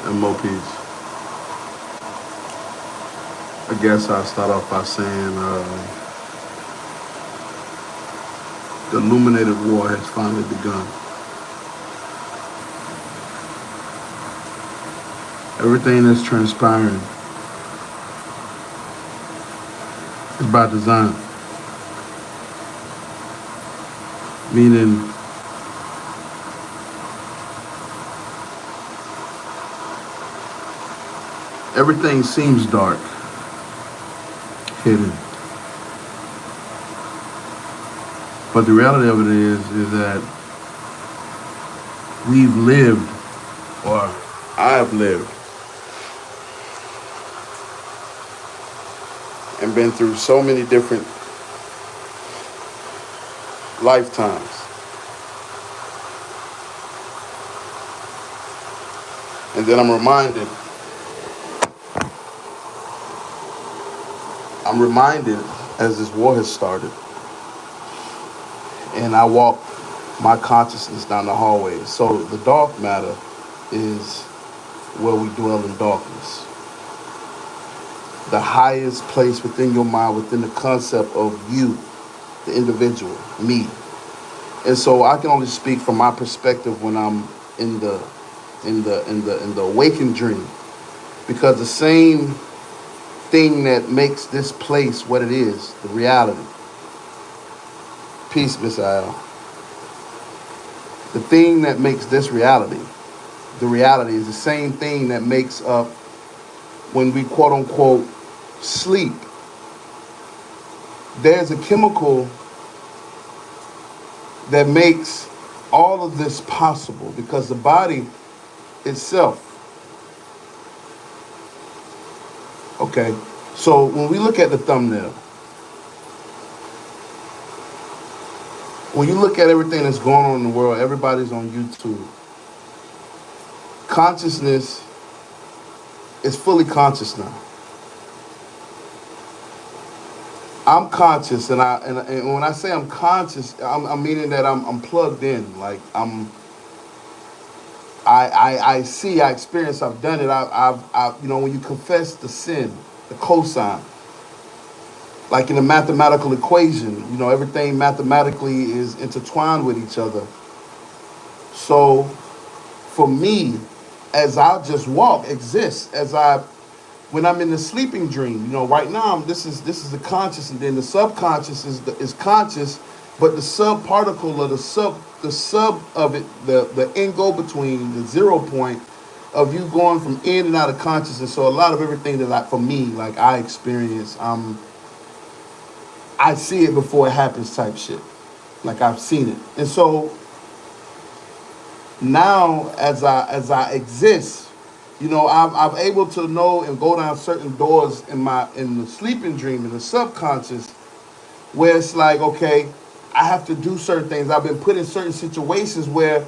and more peace. I guess I'll start off by saying the Illuminated War has finally begun. Everything that's transpiring is by design, meaning everything seems dark, hidden, but the reality of it is that we've lived, or I've lived, and been through so many different lifetimes. And then I'm reminded as this war has started, and I walk my consciousness down the hallway. So the dark matter is where we dwell in darkness. The highest place within your mind, within the concept of you, the individual, me. And so I can only speak from my perspective when I'm in the awakened dream, because the same thing that makes this place what it is, the reality. Peace, Miss Al. The thing that makes this reality, the reality is the same thing that makes up when we quote unquote sleep. There's a chemical that makes all of this possible because the body itself. Okay, so when we look at the thumbnail, when you look at everything that's going on in the world, everybody's on YouTube. Consciousness is fully conscious now. I'm conscious, and when I say I'm conscious, I'm meaning that I'm plugged in. Like I see, I experience, I've done it. You know, when you confess the sin, the cosine, like in a mathematical equation, you know, everything mathematically is intertwined with each other. So for me, as I just walk, exist, when I'm in the sleeping dream, you know, right now this is the conscious, and then the subconscious is conscious, but the sub particle, or the sub of it, the in go between, the 0 point of you going from in and out of consciousness. So a lot of everything that, like, for me, like, I experience, I see it before it happens type shit. Like, I've seen it. And so now as I exist, you know, I'm able to know and go down certain doors in the sleeping dream, in the subconscious, where it's like, okay, I have to do certain things. I've been put in certain situations where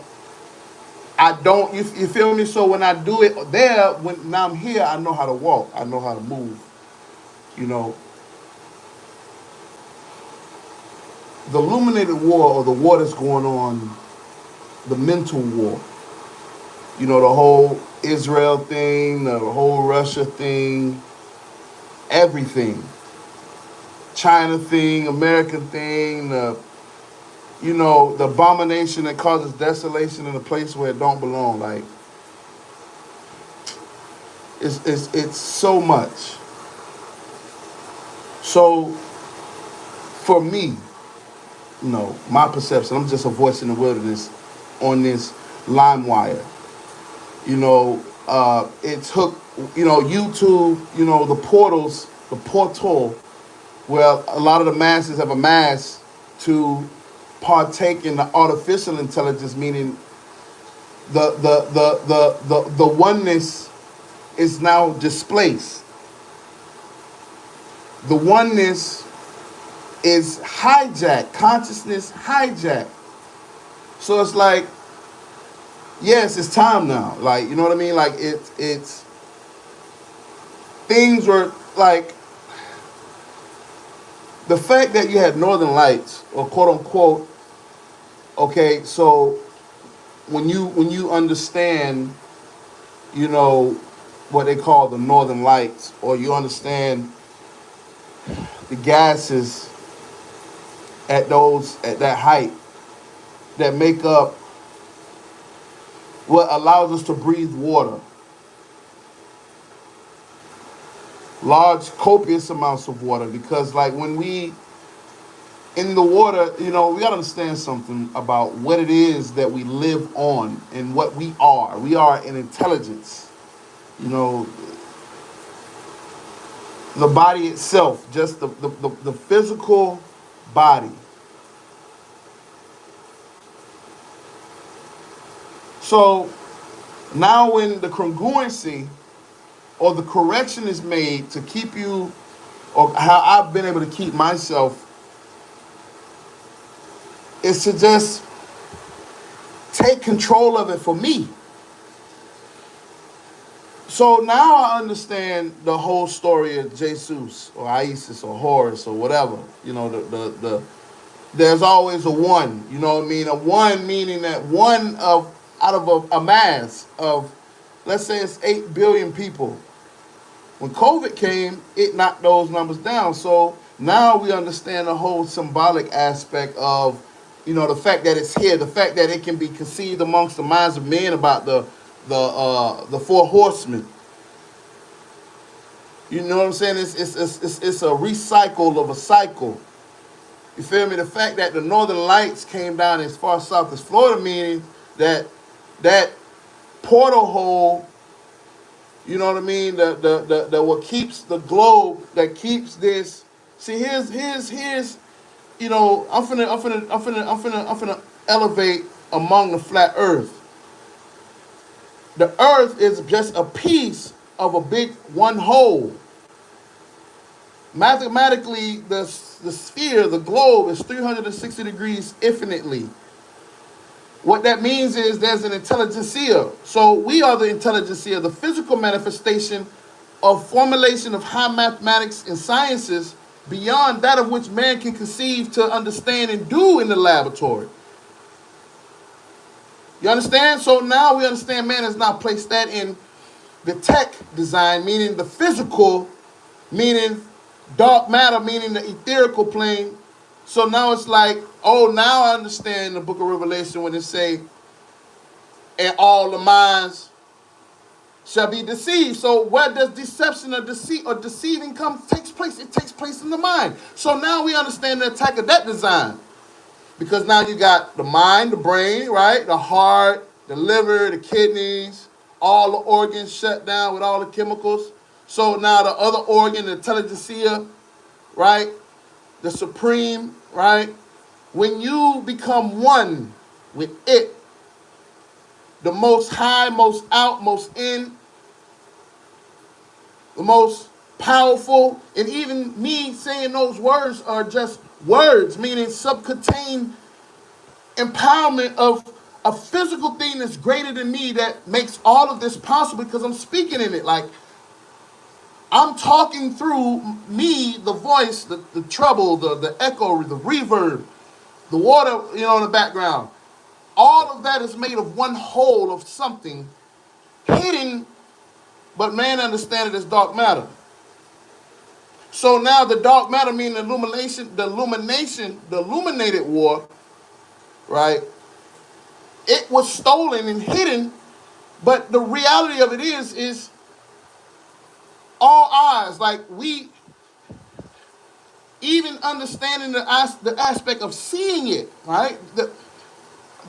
I don't, you feel me? So when I do it there, when now I'm here, I know how to walk, I know how to move. You know, the Illuminated War, or the war that's going on, the mental war. You know, the whole Israel thing, the whole Russia thing, everything. China thing, American thing, you know, the abomination that causes desolation in a place where it don't belong. Like, it's so much. So for me, you know, my perception, I'm just a voice in the wilderness on this lime wire. You know, it's hooked, you know, YouTube, you know, the portals, the portal, where a lot of the masses have amassed to partake in the artificial intelligence, meaning the oneness is now displaced. The oneness is hijacked, consciousness hijacked. So it's like, yes, it's time now. Like, you know what I mean? Like, it's things were like, the fact that you had Northern Lights, or quote unquote, okay, so when you understand you know, what they call the northern lights, or you understand the gases at that height that make up what allows us to breathe water. Large, copious amounts of water, because like when we in the water, you know, we gotta understand something about what it is that we live on and what we are. We are an intelligence. You know, the body itself, just the physical body. So now when the congruency or the correction is made to keep you, or how I've been able to keep myself, is to just take control of it for me. So now I understand the whole story of Jesus or Isis or Horus or whatever. You know, the there's always a one. You know what I mean? A one meaning that one of out of a mass of, let's say it's 8 billion people. When COVID came, it knocked those numbers down. So now we understand the whole symbolic aspect of, you know, the fact that it's here, the fact that it can be conceived amongst the minds of men about the four horsemen. You know what I'm saying? It's a recycle of a cycle. You feel me? The fact that the northern lights came down as far south as Florida, meaning that that portal hole, you know what I mean? The what keeps the globe, that keeps this. See, here's you know, I'm finna elevate among the flat earth. The earth is just a piece of a big one whole. Mathematically, the sphere, the globe, is 360 degrees infinitely. What that means is there's an intelligentsia. So we are the intelligentsia, the physical manifestation of formulation of high mathematics and sciences beyond that of which man can conceive to understand and do in the laboratory. You understand? So now we understand man has now placed that in the tech design, meaning the physical, meaning dark matter, meaning the etherical plane. So now it's like, oh, now I understand the book of Revelation when it say, and all the minds shall be deceived. So where does deception or deceit or deceiving takes place? It takes place in the mind. So now we understand the attack of that design. Because now you got the mind, the brain, right? The heart, the liver, the kidneys, all the organs shut down with all the chemicals. So now the other organ, the intelligentsia, right? The supreme, right? When you become one with it, the most high, most out, most in, the most powerful, and even me saying those words are just words, meaning subcontained empowerment of a physical thing that's greater than me that makes all of this possible because I'm speaking in it. Like, I'm talking through me, the voice, the treble, the echo, the reverb, the water, you know, in the background. All of that is made of one whole of something hidden, but man understands it as dark matter. So now the dark matter meaning the illuminated war, right? It was stolen and hidden, but the reality of it is all eyes. Like, we even understanding the aspect of seeing it, right?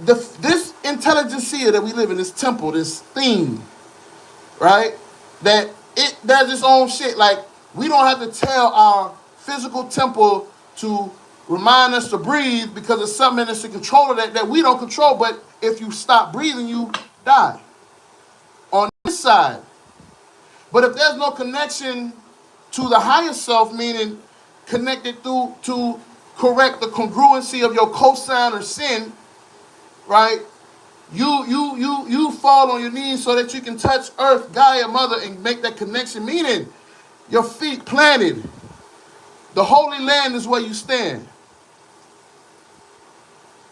This intelligentsia that we live in, this temple, this thing, right? That it does its own shit. Like, we don't have to tell our physical temple to remind us to breathe because it's something that's in control of that we don't control. But if you stop breathing, you die. On this side. But if there's no connection to the higher self, meaning connected through to correct the congruency of your cosine or sin, right? You fall on your knees so that you can touch earth, Gaia, mother, and make that connection, meaning your feet planted. The Holy Land is where you stand.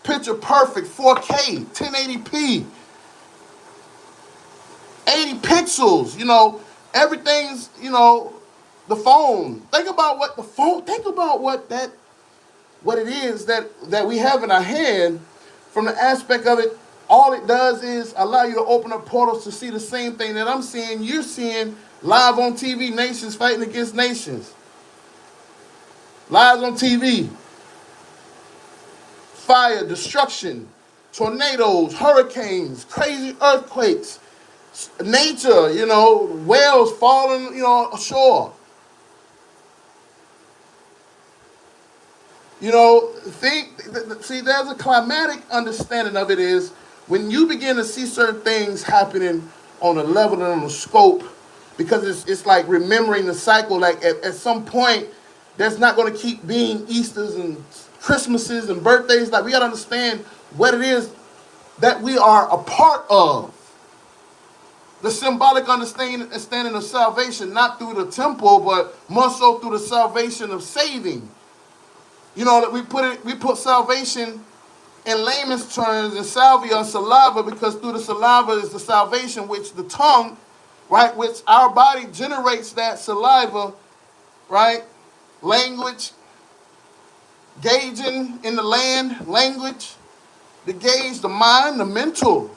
Picture perfect, 4K, 1080p, many pixels, you know, everything's, you know, the phone. Think about what the phone, think about what it is that we have in our hand. From the aspect of it, all it does is allow you to open up portals to see the same thing that I'm seeing, you're seeing live on TV, nations fighting against nations. Live on TV. Fire, destruction, tornadoes, hurricanes, crazy earthquakes, nature, you know, whales falling, you know, ashore. You know, see, there's a climatic understanding of it is when you begin to see certain things happening on a level and on a scope, because it's like remembering the cycle. Like at some point, there's not going to keep being Easters and Christmases and birthdays. Like we got to understand what it is that we are a part of. The symbolic understanding of salvation, not through the temple, but more so through the salvation of saving. You know, that we put salvation in layman's terms and salvia on saliva, because through the saliva is the salvation, which the tongue, right, which our body generates that saliva, right? Language, gauging in the land, language, the gauge, the mind, the mental.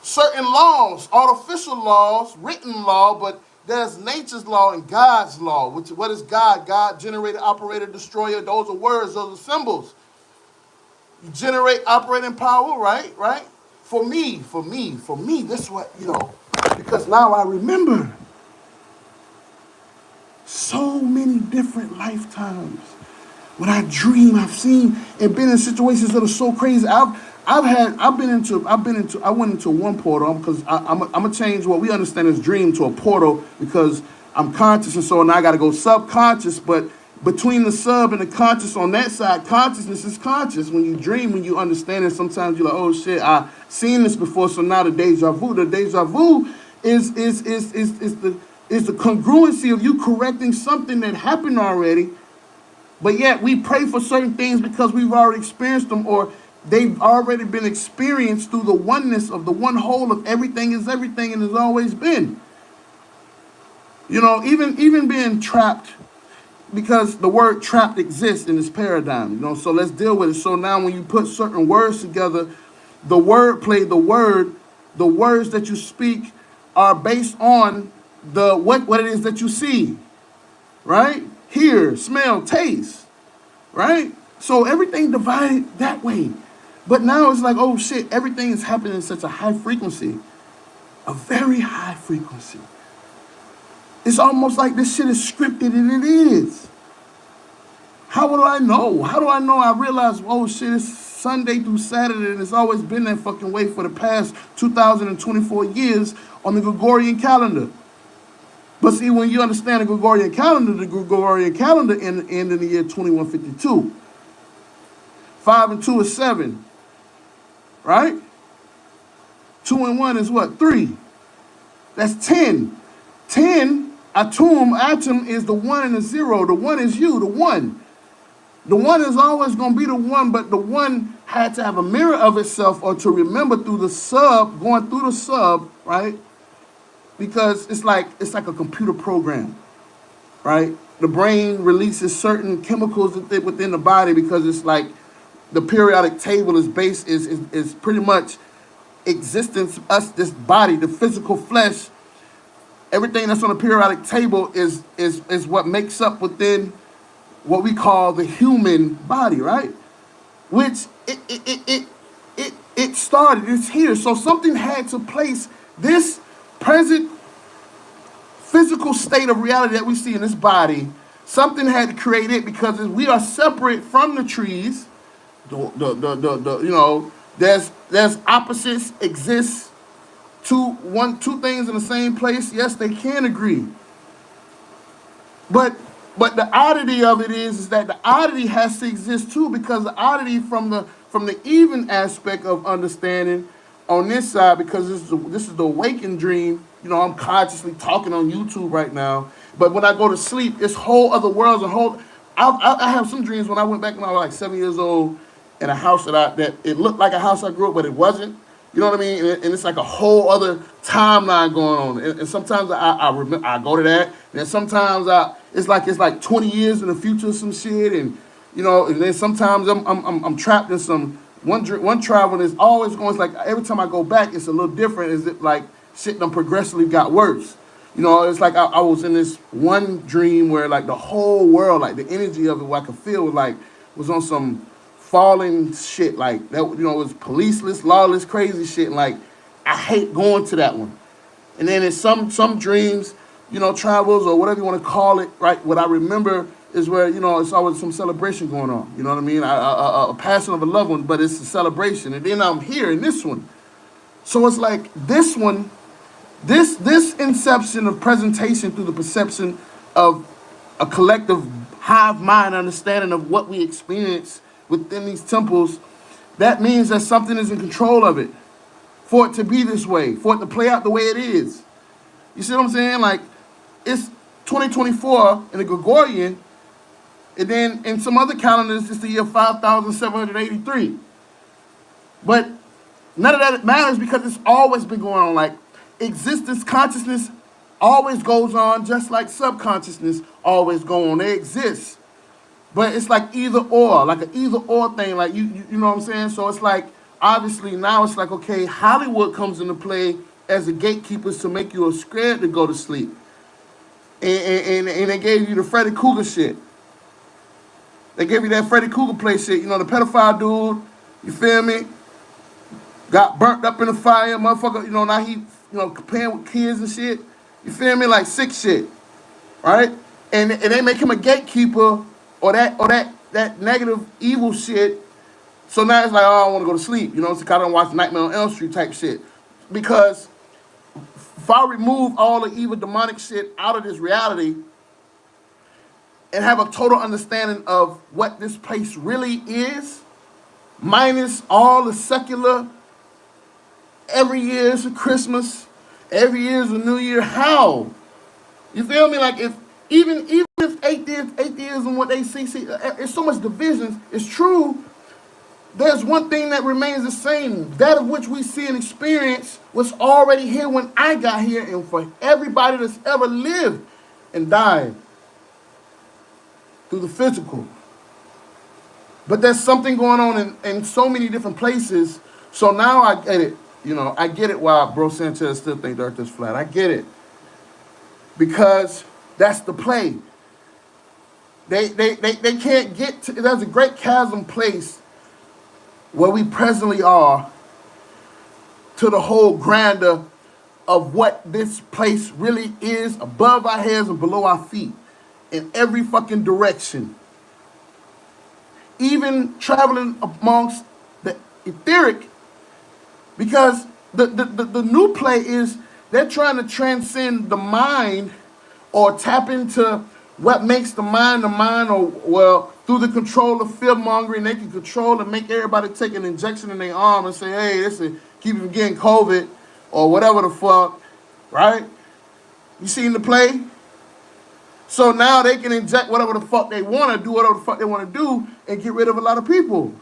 Certain laws, artificial laws, written law, but there's nature's law and God's law. Which, what is God? God, generator, operator, destroyer. Those are words, those are symbols. You generate operating power, right? Right? For me, that's what, you know, because now I remember so many different lifetimes. When I dream, I've seen and been in situations that are so crazy. I went into one portal, because I'm gonna change what we understand as dream to a portal, because I'm conscious, and so now I got to go subconscious. But between the sub and the conscious on that side, consciousness is conscious. When you dream, when you understand it, sometimes you're like, oh shit, I seen this before. So now the deja vu. The deja vu is the congruency of you correcting something that happened already. But yet we pray for certain things because we've already experienced them, or they've already been experienced through the oneness of the one whole of everything is everything and has always been. You know, even being trapped, because the word trapped exists in this paradigm, you know, so let's deal with it. So now when you put certain words together, the word play, the words that you speak are based on what it is that you see, right? Hear, smell, taste, right? So everything divided that way. But now it's like, oh shit, everything is happening in such a high frequency, a very high frequency. It's almost like this shit is scripted, and it is. How do I know? How do I know? I realize, oh shit, it's Sunday through Saturday, and it's always been that fucking way for the past 2,024 years on the Gregorian calendar. But see, when you understand the Gregorian calendar ended in the year 2152. 5 and 2 is 7, right? 2 and 1 is what? 3. That's 10. 10, atum is the 1 and the 0. The 1 is you, the 1. The 1 is always going to be the 1, but the 1 had to have a mirror of itself, or to remember through the sub, going through the sub, right? Because it's like a computer program, right? The brain releases certain chemicals within the body, because it's like the periodic table is pretty much existence. Us, this body, the physical flesh, everything that's on the periodic table is what makes up within what we call the human body, right? Which it started. It's here. So something had to place this present physical state of reality that we see in this body. Something had to create it, because we are separate from the trees. You know, there's opposites exist. Two things in the same place. Yes, they can agree. But the oddity of it is that the oddity has to exist too, because the oddity from the even aspect of understanding on this side, because this is the awakened dream. You know, I'm consciously talking on YouTube right now, but when I go to sleep, it's whole other worlds. I have some dreams when I went back when I was like 7 years old, in a house that it looked like a house I grew up, but it wasn't. You know what I mean? And it's like a whole other timeline going on. And sometimes I remember I go to that. And sometimes it's like 20 years in the future or some shit. And and then sometimes I'm trapped in some one travel, and it's always going. It's like every time I go back, it's a little different. Is it like shit done progressively got worse? It's like I was in this one dream where like the whole world, like the energy of it, what I could feel was on some falling shit, like that. It was policeless, lawless, crazy shit. And like I hate going to that one. And then in some dreams, travels or whatever you want to call it, right? What I remember is where it's always some celebration going on. You know what I mean? A passing of a loved one, but it's a celebration. And then I'm here in this one, so it's like this one. This inception of presentation through the perception of a collective hive mind understanding of what we experience within these temples, that means that something is in control of it, for it to be this way, for it to play out the way it is. You see what I'm saying? Like, it's 2024 in the Gregorian, and then in some other calendars, it's the year 5,783. But none of that matters because it's always been going on. Like, existence, consciousness always goes on, just like subconsciousness always go on. They exist. But it's like either or, like an either or thing, like you know what I'm saying? So it's like, obviously now it's like, okay, Hollywood comes into play as a gatekeeper to make you scared to go to sleep. And they gave you the Freddy Krueger shit. They gave you that Freddy Krueger play shit. The pedophile dude, you feel me? Got burnt up in the fire, motherfucker, now he, playing with kids and shit. You feel me? Like sick shit, right? And they make him a gatekeeper or that negative evil shit. So now it's like, oh, I want to go to sleep. It's kind of watch Nightmare on Elm Street type shit. Because if I remove all the evil demonic shit out of this reality and have a total understanding of what this place really is, minus all the secular, every year is a Christmas, every year is a New Year, how? You feel me? Like, if even if atheism, what they see, it's so much divisions, it's true. There's one thing that remains the same. That of which we see and experience was already here when I got here, and for everybody that's ever lived and died through the physical. But there's something going on in so many different places. So now I get it. I get it why Bro Sanchez still think the earth is flat. I get it. Because that's the play. They can't get to, there's a great chasm place where we presently are to the whole grandeur of what this place really is, above our heads and below our feet, in every fucking direction. Even traveling amongst the etheric, because the new play is they're trying to transcend the mind or tap into what makes the mind, or, well, through the control of fear mongering, they can control and make everybody take an injection in their arm and say, hey, this is keep you from getting COVID or whatever the fuck, right? You seen the play? So now they can inject whatever the fuck they want to do, whatever the fuck they want to do, and get rid of a lot of people.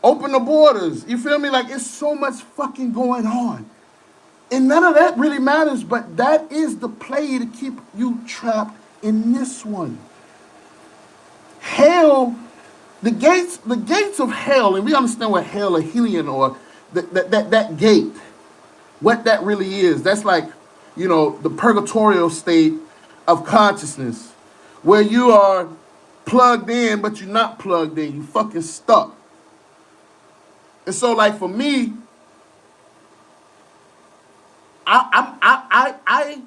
Open the borders. You feel me? Like, it's so much fucking going on. And none of that really matters, but that is the play to keep you trapped in this one. Hell, the gates of hell, and we understand what hell or Helion or that gate, what that really is. That's like, the purgatorial state of consciousness, where you are plugged in, but you're not plugged in. You fucking stuck. And so, like, for me, I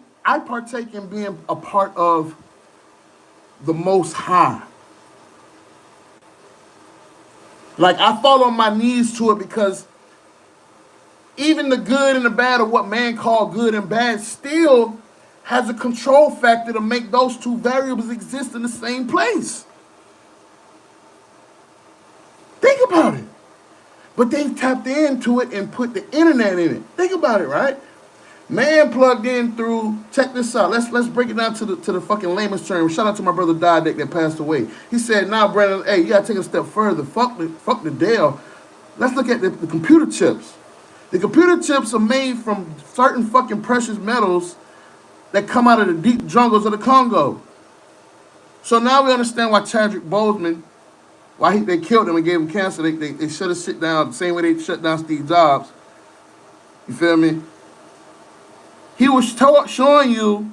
partake in being a part of the Most High. Like, I fall on my knees to it because even the good and the bad of what man called good and bad still has a control factor to make those two variables exist in the same place. Think about it. But they've tapped into it and put the internet in it. Think about it, right? Man plugged in through, check this out. Let's break it down to the fucking layman's term. Shout out to my brother Diedek that passed away. He said, nah, Brandon, hey, you gotta take it a step further. Fuck the Dale. Let's look at the computer chips. The computer chips are made from certain fucking precious metals that come out of the deep jungles of the Congo. So now we understand why Chadwick Boseman, they killed him and gave him cancer. They shut his shit down the same way they shut down Steve Jobs. You feel me? He was showing you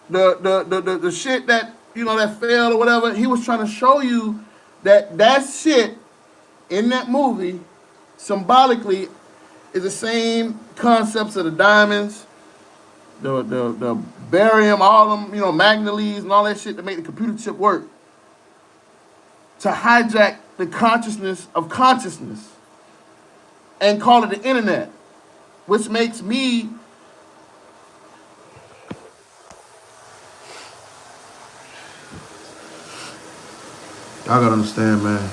the shit that, that failed or whatever. He was trying to show you that shit in that movie symbolically is the same concepts of the diamonds, the barium, all them, manganese and all that shit to make the computer chip work. To hijack the consciousness of consciousness and call it the internet, which makes me y'all gotta understand, man.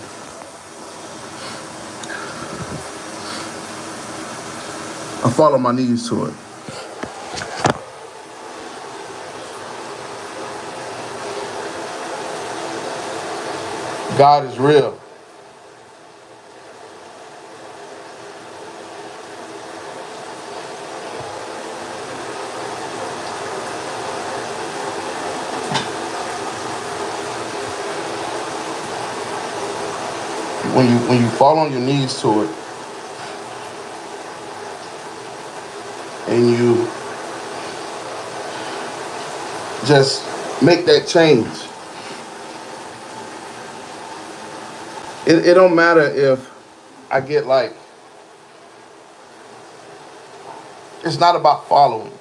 I fall on my knees to it. God is real. When you fall on your knees to it and you just make that change, it don't matter if I get it's not about following.